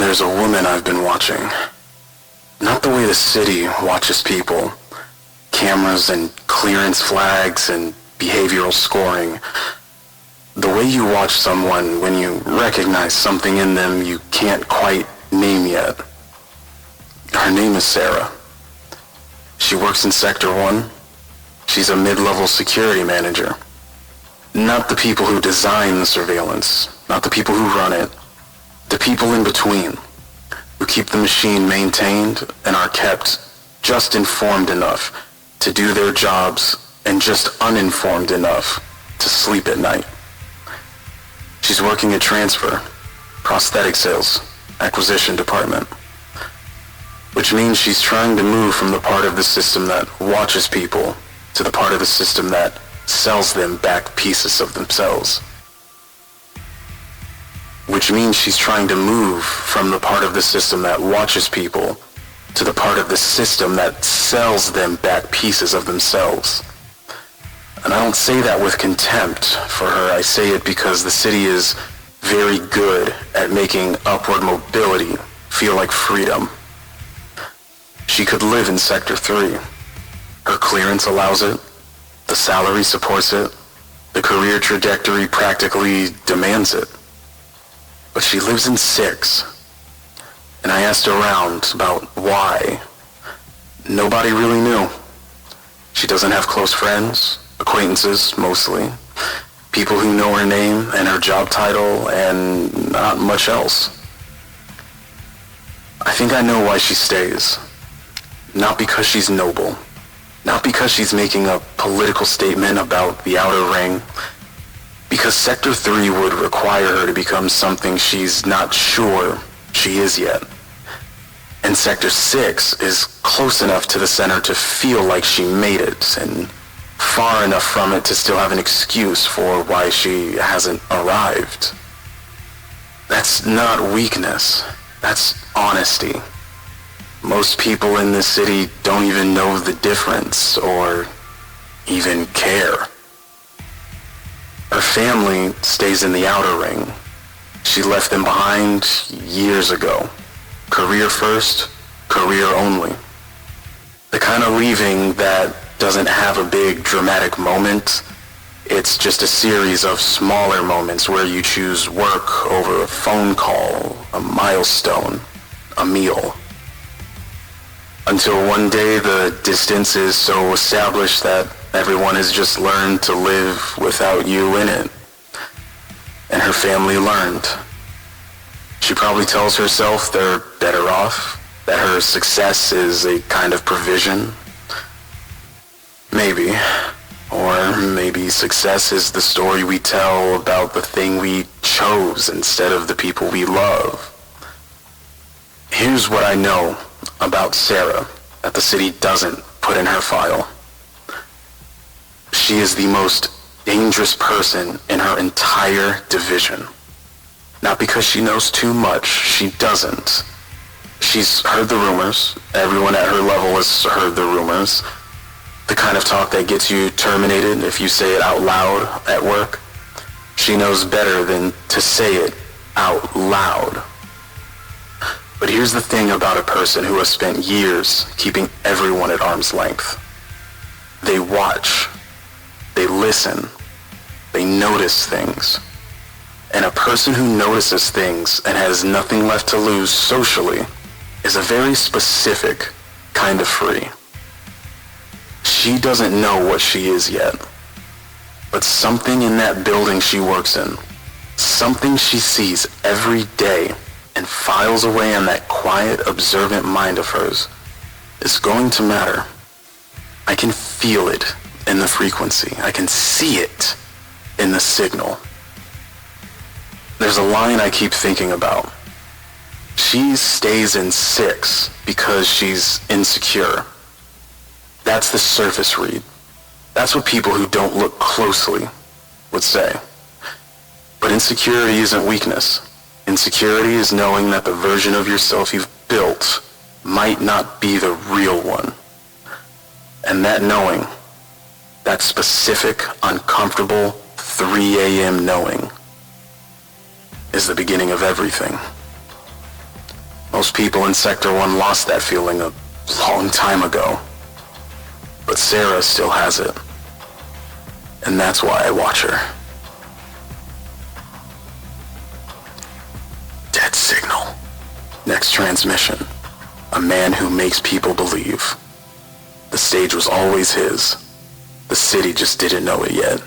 There's a woman I've been watching. Not the way the city watches people. Cameras and clearance flags and behavioral scoring. The way you watch someone when you recognize something in them you can't quite name yet. Her name is Sera. She works in Sector 1. She's a mid-level security manager. Not the people who design the surveillance, not the people who run it, the people in between, who keep the machine maintained and are kept just informed enough to do their jobs and just uninformed enough to sleep at night. She's working at transfer, prosthetic sales, acquisition department, which means she's trying to move from the part of the system that watches people to the part of the system that sells them back pieces of themselves. Which means she's trying to move from the part of the system that watches people to the part of the system that sells them back pieces of themselves. And I don't say that with contempt for her. I say it because the city is very good at making upward mobility feel like freedom. She could live in Sector 3. Her clearance allows it. The salary supports it. The career trajectory practically demands it. But she lives in 6. And I asked around about why. Nobody really knew. She doesn't have close friends, acquaintances mostly, people who know her name and her job title and not much else. I think I know why she stays. Not because she's noble, not because she's making a political statement about the outer ring, because Sector 3 would require her to become something she's not sure she is yet. And Sector 6 is close enough to the center to feel like she made it, and far enough from it to still have an excuse for why she hasn't arrived. That's not weakness, that's honesty. Most people in this city don't even know the difference, or even care. Her family stays in the outer ring. She left them behind years ago. Career first, career only. The kind of leaving that doesn't have a big dramatic moment. It's just a series of smaller moments where you choose work over a phone call, a milestone, a meal. Until one day the distance is so established that everyone has just learned to live without you in it. And her family learned. She probably tells herself they're better off, that her success is a kind of provision. Maybe. Or maybe success is the story we tell about the thing we chose instead of the people we love. Here's what I know about Sera that the city doesn't put in her file. She is the most dangerous person in her entire division. Not because she knows too much, she doesn't. She's heard the rumors. Everyone at her level has heard the rumors. The kind of talk that gets you terminated if you say it out loud at work. She knows better than to say it out loud. But here's the thing about a person who has spent years keeping everyone at arm's length. They watch. They listen. They notice things. And a person who notices things and has nothing left to lose socially is a very specific kind of free. She doesn't know what she is yet, but something in that building she works in, something she sees every day and files away on that quiet, observant mind of hers, is going to matter. I can feel it in the frequency. I can see it in the signal. There's a line I keep thinking about. She stays in 6 because she's insecure. That's the surface read. That's what people who don't look closely would say. But insecurity isn't weakness. Insecurity is knowing that the version of yourself you've built might not be the real one. And that knowing, that specific, uncomfortable 3 a.m. knowing, is the beginning of everything. Most people in Sector 1 lost that feeling a long time ago. But Sera still has it. And that's why I watch her. Dead signal. Next transmission. A man who makes people believe. The stage was always his. The city just didn't know it yet.